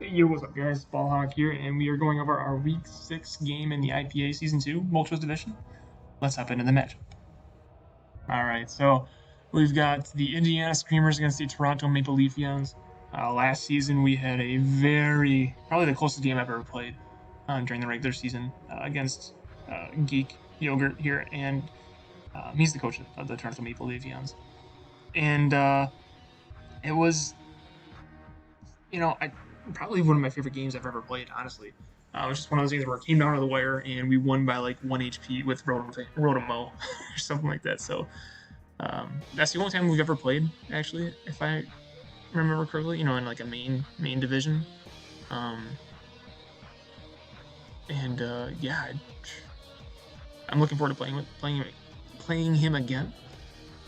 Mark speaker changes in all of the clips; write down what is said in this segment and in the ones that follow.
Speaker 1: Yo, what's up, guys? Ballhawk here, and we are going over our Week 6 game in the IPA Season 2 Multros Division. Let's hop into the match. Alright, so we've got the Indiana Screamers against the Toronto Maple Leafs. Last season, we had probably the closest game I've ever played during the regular season against Geek Yogurt here, and he's the coach of the Toronto Maple Leafs. And it was, probably one of my favorite games I've ever played, honestly. It was just one of those games where it came down to the wire and we won by like 1 HP with Rotom-O or something like that. So that's the only time we've ever played, actually, if I remember correctly, in like a main division. Yeah, I'm looking forward to playing him again.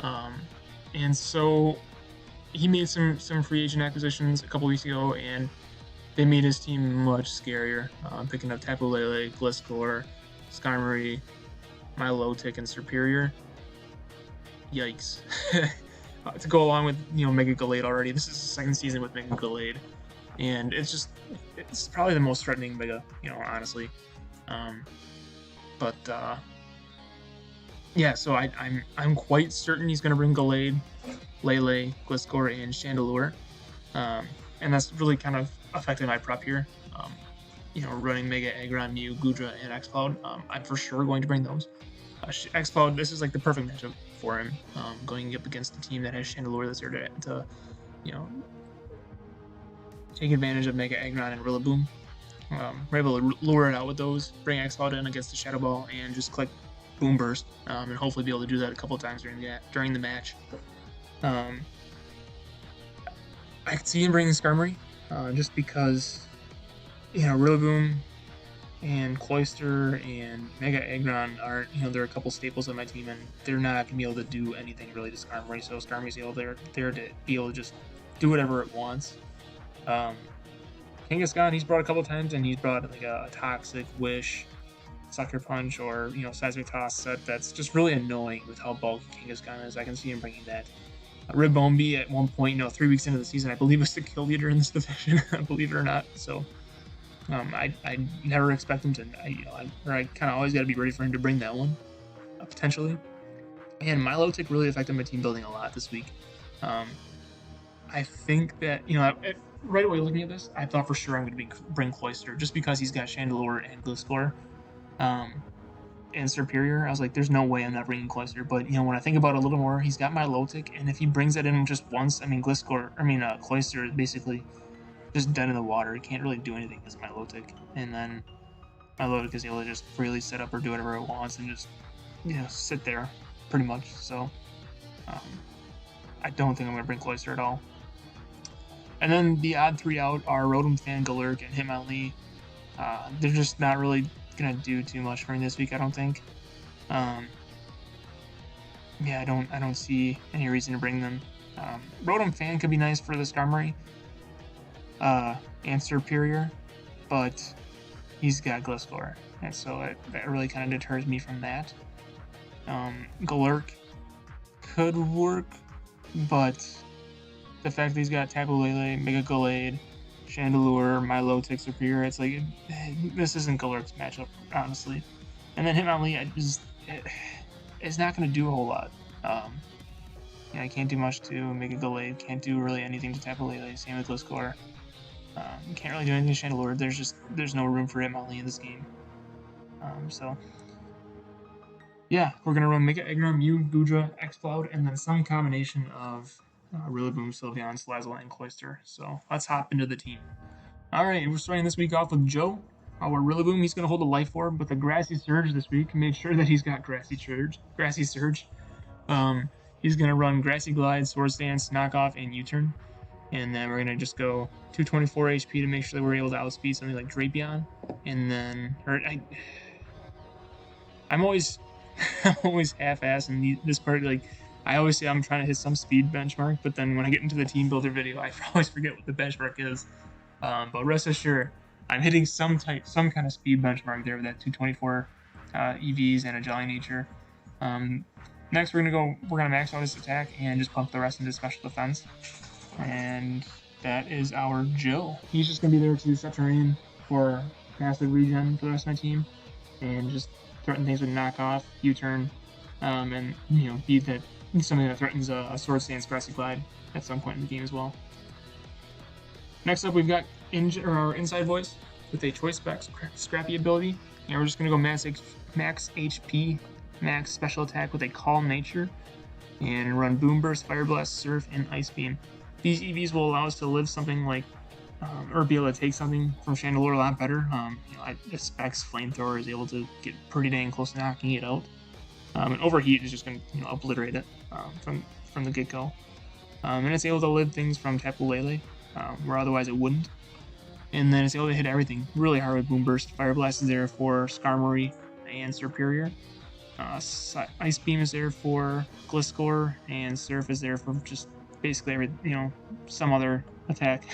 Speaker 1: And so he made some free agent acquisitions a couple weeks ago, and they made his team much scarier, picking up Tapu Lele, Gliscor, Skarmory, Milotic, and Superior. Yikes. To go along with, Mega Gallade already. This is the second season with Mega Gallade, and it's probably the most threatening Mega, honestly. Yeah, so I'm quite certain he's going to bring Gallade, Lele, Gliscor, and Chandelure. And that's really kind of affected my prep here. Running Mega Aggron, Mew, Goodra, and X-Cloud. I'm for sure going to bring those. X-Cloud, this is like the perfect matchup for him, going up against a team that has Chandelure that's there to take advantage of Mega Aggron and Rillaboom. We're able to lure it out with those, bring X-Cloud in against the Shadow Ball, and just click Boom Burst, and hopefully be able to do that a couple times during the match. I could see him bringing Skarmory, just because, Rillaboom and Cloyster and Mega Aggron are, they're a couple staples on my team, and they're not going to be able to do anything really to Skarmory, so Skarmory's there to be able to just do whatever it wants. Kangaskhan, he's brought a couple times, and he's brought like a Toxic, Wish, Sucker Punch, or, Seismic Toss set that's just really annoying with how bulky Kangaskhan is. I can see him bringing that. Ribombee at one point, 3 weeks into the season, I believe was the kill leader in this division, believe it or not. So I never expect him to, I kind of always got to be ready for him to bring that one, potentially. And Milotic really affected my team building a lot this week. I think that, right away looking at this, I thought for sure I'm going to bring Cloyster, just because he's got Chandelure and Gliscor. And Superior, I was like, there's no way I'm not bringing Cloyster. But, when I think about it a little more, he's got Milotic, and if he brings that in just once, Cloyster is basically just dead in the water. He can't really do anything against Milotic. And then Milotic is able to just freely set up or do whatever it wants and just, sit there, pretty much. So, I don't think I'm going to bring Cloyster at all. And then the odd three out are Rotom, Fan, Galurk, and Hitmonlee. They're just not really gonna do too much for me this week, I don't think. I don't see any reason to bring them. Rotom Fan could be nice for the Skarmory and Superior, but he's got Gliscor, and so that really kind of deters me from that. Galurk could work, but the fact that he's got Tapu Lele, Mega Gallade, Chandelure, Milotic, Superior, it's like, this isn't Galurk's matchup, honestly. And then Hitmonlee, it's not going to do a whole lot. I can't do much to Mega Gallade, can't do really anything to Tapu Lele, same with Gliscor. Can't really do anything to Chandelure, there's no room for Hitmonlee in this game. So, yeah, we're going to run Mega Aggron, Mew, Goodra, X-Cloud, and then some combination of Rillaboom, Sylveon, Salazzle, and Cloyster. So let's hop into the team. Alright, we're starting this week off with Joe. Our Rillaboom, he's going to hold a Life Orb with a Grassy Surge this week. Make sure that he's got Grassy Surge. He's going to run Grassy Glide, Swords Dance, Knockoff, and U-Turn. And then we're going to just go 224 HP to make sure that we're able to outspeed something like Drapion. And then, I'm always half-assed in this part, like, I always say I'm trying to hit some speed benchmark, but then when I get into the team builder video, I always forget what the benchmark is. But rest assured, I'm hitting some kind of speed benchmark there with that 224 EVs and a Jolly Nature. Next, we're gonna max out his attack and just pump the rest into special defense. And that is our Joe. He's just going to be there to set terrain for massive regen for the rest of my team and just threaten things with knockoff, U-turn, and be that something that threatens a Sword Stance Grassy Glide at some point in the game as well. Next up, we've got our Inside Voice with a Choice Spec Scrappy ability, and we're just going to go max HP, max special attack with a Calm Nature, and run Boom Burst, Fire Blast, Surf, and Ice Beam. These EVs will allow us to live something like, or be able to take something from Chandelure a lot better. Specs Flamethrower is able to get pretty dang close to knocking it out. And Overheat is just going to obliterate it from the get-go. And it's able to live things from Tapu Lele, where otherwise it wouldn't. And then it's able to hit everything really hard with Boom Burst. Fire Blast is there for Skarmory and Superior. Ice Beam is there for Gliscor, and Surf is there for just basically some other attack.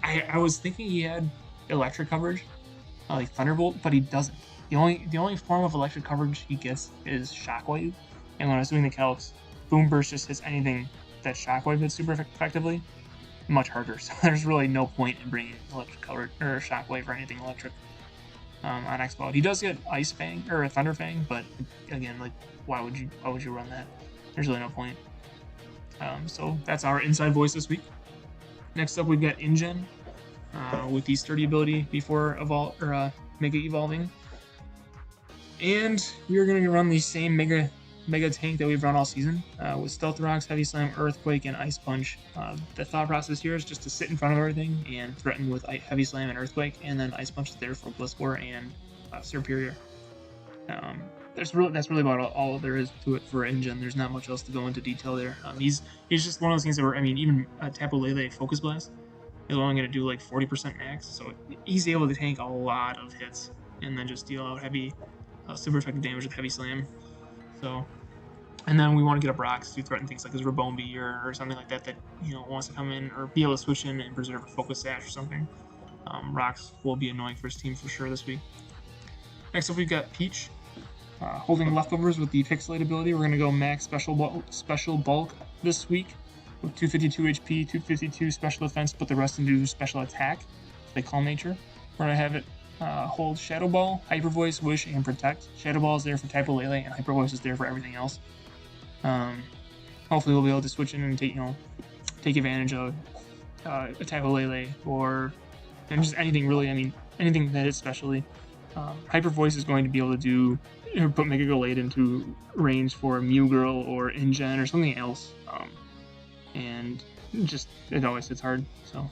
Speaker 1: I was thinking he had electric coverage, like Thunderbolt, but he doesn't. The only form of electric coverage he gets is Shockwave, and when I was doing the calcs, Boom Burst just hits anything that Shockwave hits super effectively, much harder. So there's really no point in bringing electric coverage or Shockwave or anything electric on X-Ball. He does get Ice Fang or Thunder Fang, but again, like why would you run that? There's really no point. So that's our Inside Voice this week. Next up, we've got InGen with the Sturdy ability before Mega Evolving. And we are going to run the same Mega Tank that we've run all season with Stealth Rocks, Heavy Slam, Earthquake, and Ice Punch. The thought process here is just to sit in front of everything and threaten with Heavy Slam and Earthquake, and then Ice Punch is there for Gliscor and Superior. That's really about all there is to it for InGen. There's not much else to go into detail there. He's just one of those things that even Tapu Lele Focus Blast is only going to do like 40% max, so he's able to tank a lot of hits and then just deal out heavy, super effective damage with Heavy Slam. So, and then we want to get up rocks to threaten things like his Rabombi or something like that wants to come in or be able to switch in and preserve a Focus Sash or something. Rocks will be annoying for his team for sure this week. Next up, we've got Peach. Holding Leftovers with the Pixelate ability. We're going to go max special bulk this week with 252 HP, 252 special defense, put the rest into special attack. They Calm Nature. We're going to have it hold Shadow Ball, Hyper Voice, Wish, and Protect. Shadow Ball is there for Tapu Lele, and Hyper Voice is there for everything else. Hopefully we'll be able to switch in and take advantage of Tapu Lele and just anything really. Anything that is specially. Hyper Voice is going to be able to put Mega Gallade into range for Mew Girl or InGen or something else. And just it always hits hard. So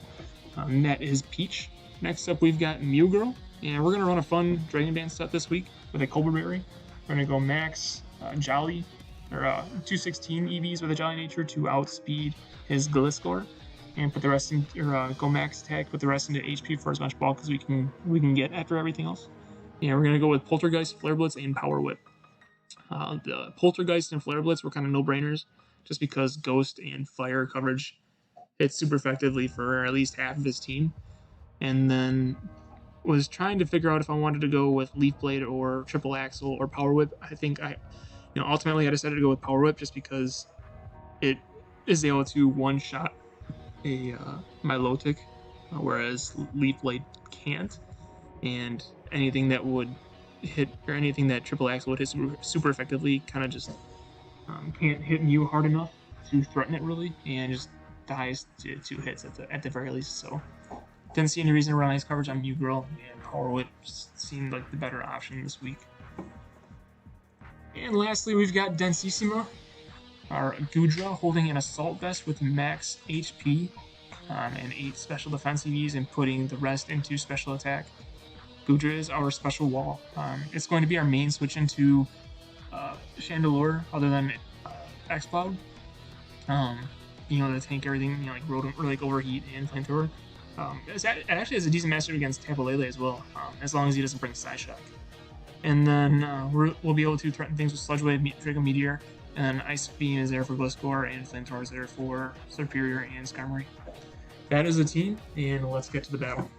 Speaker 1: that is Peach. Next up, we've got Mew Girl, and we're gonna run a fun Dragon Dance set this week with a Cobra Berry. We're gonna go max Jolly or 216 EVs with a Jolly Nature to outspeed his Gliscor, and put the rest in go max attack, put the rest into HP for as much bulk as we can get after everything else. Yeah, we're gonna go with Poltergeist, Flare Blitz, and Power Whip. The Poltergeist and Flare Blitz were kind of no-brainers, just because Ghost and Fire coverage hits super effectively for at least half of his team. And then was trying to figure out if I wanted to go with Leaf Blade or Triple Axle or Power Whip. I think ultimately I decided to go with Power Whip just because it is able to one-shot my Lotic, whereas Leaf Blade can't. And anything that would hit, or anything that Triple Axle would hit super effectively, kind of just can't hit Mew hard enough to threaten it really, and just dies to 2 hits at the very least. So didn't see any reason to run ice coverage on Mew Girl, and Power Whip just seemed like the better option this week. And lastly, we've got Densissima, our Goodra, holding an Assault Vest with max HP and 8 special defense EVs, and putting the rest into special attack. Goodra is our special wall. It's going to be our main switch into Chandelure, other than X-Cloud. To tank everything, like Rotom, or like Overheat and Flamethrower. It actually has a decent matchup against Tapu Lele as well, as long as he doesn't bring Psyshock. And then we'll be able to threaten things with Sludge Wave, Draco Meteor, and Ice Beam is there for Gliscor, and Flamethrower is there for Superior and Skarmory. That is the team, and let's get to the battle.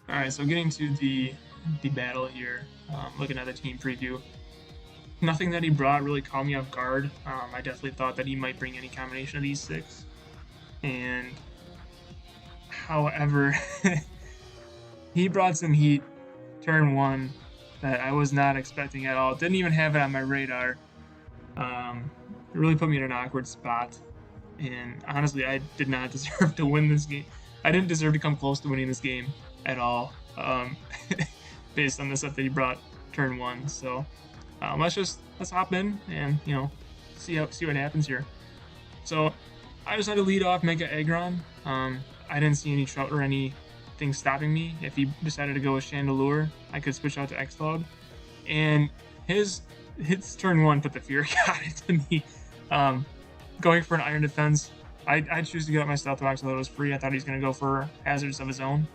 Speaker 1: Alright, so getting to the battle here, looking at the team preview. Nothing that he brought really caught me off guard. I definitely thought that he might bring any combination of these 6. And however, he brought some heat turn 1 that I was not expecting at all. Didn't even have it on my radar. It really put me in an awkward spot. And honestly, I did not deserve to win this game. I didn't deserve to come close to winning this game at all, based on the stuff that he brought turn 1. So let's hop in and see what happens here. So I decided to lead off Mega Aggron. I didn't see any trouble or anything stopping me. If he decided to go with Chandelure, I could switch out to X-Cloud. And his turn 1 put the fear god into me. Going for an Iron Defense, I choose to get up my Stealth Rock so that it was free. I thought he was going to go for hazards of his own.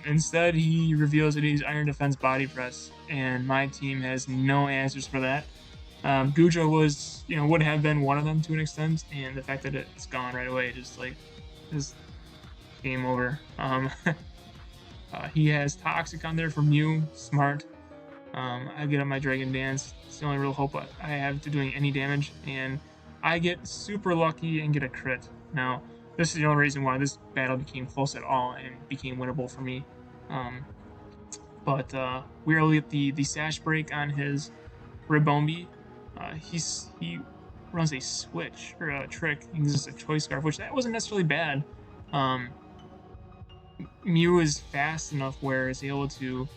Speaker 1: Instead, he reveals that he's Iron Defense Body Press, and my team has no answers for that. Gujo would have been one of them to an extent, and the fact that it's gone right away just game over. He has Toxic on there for Mew, smart. I get up my Dragon Dance. It's the only real hope I have to doing any damage, and I get super lucky and get a crit. Now, this is the only reason why this battle became close at all and became winnable for me. But we really get the Sash Break on his Ribombee. He runs a switch or a trick. He uses a Choice Scarf, which that wasn't necessarily bad. Mew is fast enough where it's able to,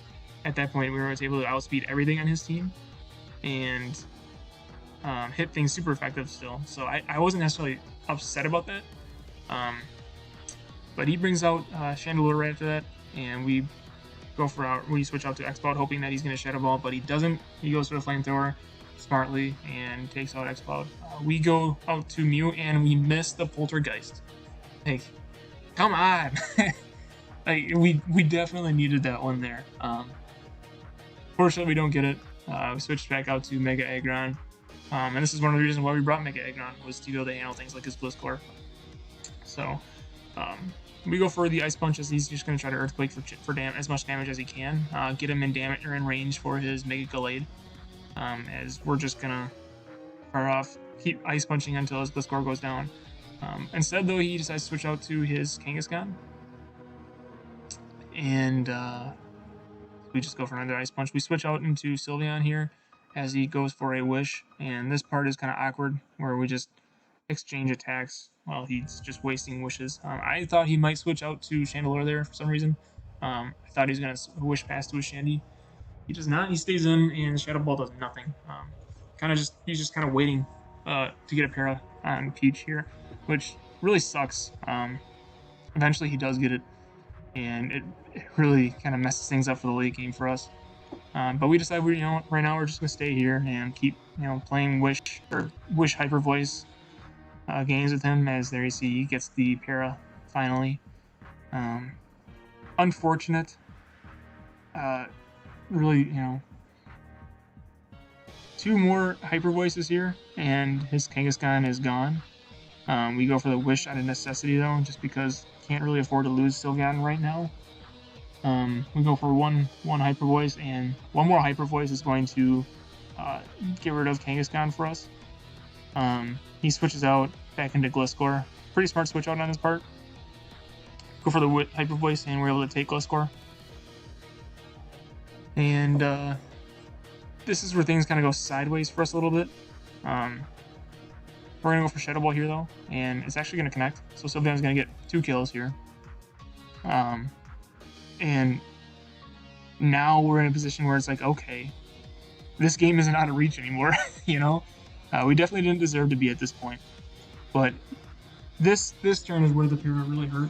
Speaker 1: at that point, we were able to outspeed everything on his team and hit things super effective still. So I wasn't necessarily upset about that. But he brings out Chandelure right after that, and we switch out to X-Cloud hoping that he's going to Shadow Ball, but he doesn't. He goes for the Flamethrower smartly and takes out X-Cloud. We go out to Mew and we miss the Poltergeist. Like, come on! Like, we definitely needed that one there. Fortunately, we don't get it. We switched back out to Mega Aggron. And this is one of the reasons why we brought Mega Aggron, was to be able to handle things like his Blizzcore. So, we go for the Ice Punch, as he's just going to try to Earthquake for as much damage as he can. Get him in damage or in range for his Mega Gallade. As we're just going to fire off, keep Ice Punching until his Blizzcore goes down. Instead, though, he decides to switch out to his Kangaskhan. And we just go for another Ice Punch. We switch out into Sylveon here as he goes for a Wish. And this part is kind of awkward, where we just exchange attacks while he's just wasting wishes. I thought he might switch out to Chandelure there for some reason. I thought he was going to Wish past to his Shandy. He does not. He stays in, and Shadow Ball does nothing. He's just kind of waiting to get a para on Peach here, which really sucks. Eventually he does get it, and it really kind of messes things up for the late game for us. But we decided right now we're just gonna stay here and keep playing Wish Hyper Voice games with him, as there you see he gets the para finally. Unfortunate. Really, two more Hyper Voices here, and his Kangaskhan is gone. We go for the Wish out of necessity, though, just because can't really afford to lose Sylveon right now. We go for one Hyper Voice, and one more Hyper Voice is going to get rid of Kangaskhan for us. He switches out back into Gliscor. Pretty smart switch out on his part. Go for the Hyper Voice, and we're able to take Gliscor. And this is where things kind of go sideways for us a little bit. We're going to go for Shadow Ball here, though, and it's actually going to connect. So Sylveon's going to get 2 kills here. And now we're in a position where it's like, okay, this game isn't out of reach anymore, We definitely didn't deserve to be at this point. But this turn is where the para really hurt.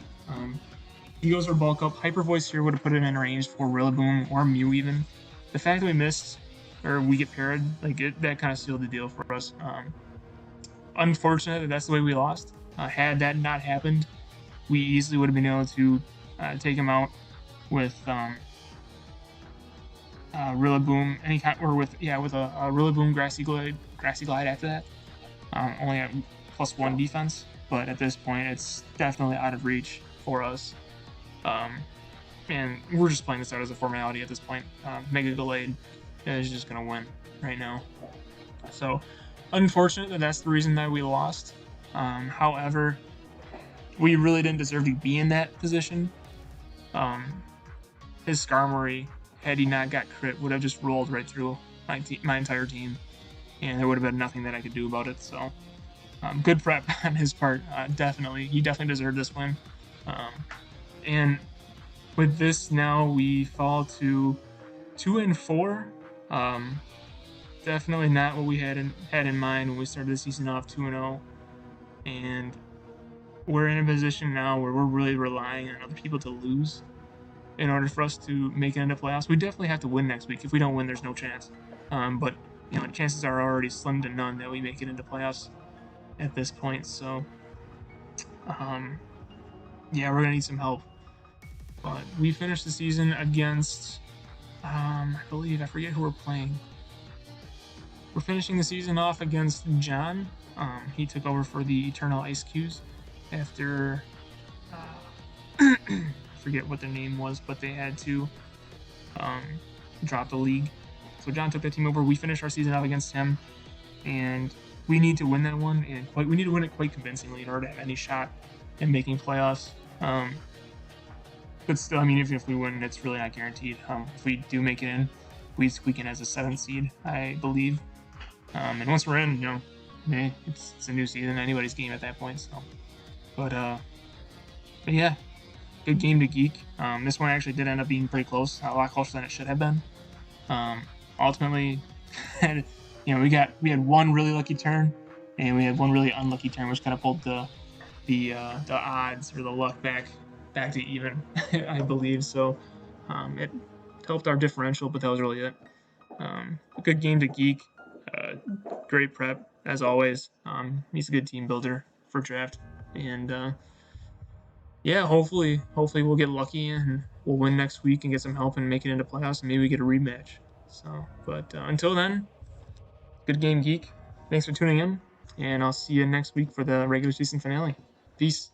Speaker 1: He goes for Bulk Up. Hyper Voice here would have put it in range for Rillaboom or Mew even. The fact that we missed, or we get parried, that kind of sealed the deal for us. Unfortunate that's the way we lost. Had that not happened, we easily would have been able to take him out with Rillaboom, with a Rillaboom Grassy Glide after that. Only at +1 defense, but at this point it's definitely out of reach for us. And we're just playing this out as a formality at this point. Mega Gallade is just gonna win right now. So unfortunate that's the reason that we lost. However, we really didn't deserve to be in that position. His Skarmory, had he not got crit, would have just rolled right through my entire team, and there would have been nothing that I could do about it. So, good prep on his part. Definitely, he definitely deserved this win. And with this, now we fall to 2-4. Definitely not what we had in mind when we started the season off 2-0, and we're in a position now where we're really relying on other people to lose in order for us to make it into playoffs. We definitely have to win next week. If we don't win, there's no chance. But chances are already slim to none that we make it into playoffs at this point. So, yeah, we're gonna need some help. But we finished the season against, I believe, I forget who we're playing. We're finishing the season off against John. He took over for the Eternal Ice Qs after, I forget what their name was, but they had to drop the league. So John took that team over. We finished our season off against him, and we need to win that one, and we need to win it quite convincingly in order to have any shot in making playoffs. But still, I mean, even if we win, it's really not guaranteed. If we do make it in, we squeak in as a 7th seed, I believe. And once we're in, it's a new season, anybody's game at that point. So, but yeah, good game to geek. This one actually did end up being pretty close, a lot closer than it should have been. Ultimately, we had one really lucky turn, and we had one really unlucky turn, which kind of pulled the odds or the luck back to even, I believe. So, it helped our differential, but that was really it. A good game to geek. Great prep as always. He's a good team builder for draft, and yeah, hopefully we'll get lucky and we'll win next week and get some help and make it into playoffs, and maybe we get a rematch. So, but until then, good game, geek. Thanks for tuning in, and I'll see you next week for the regular season finale. Peace.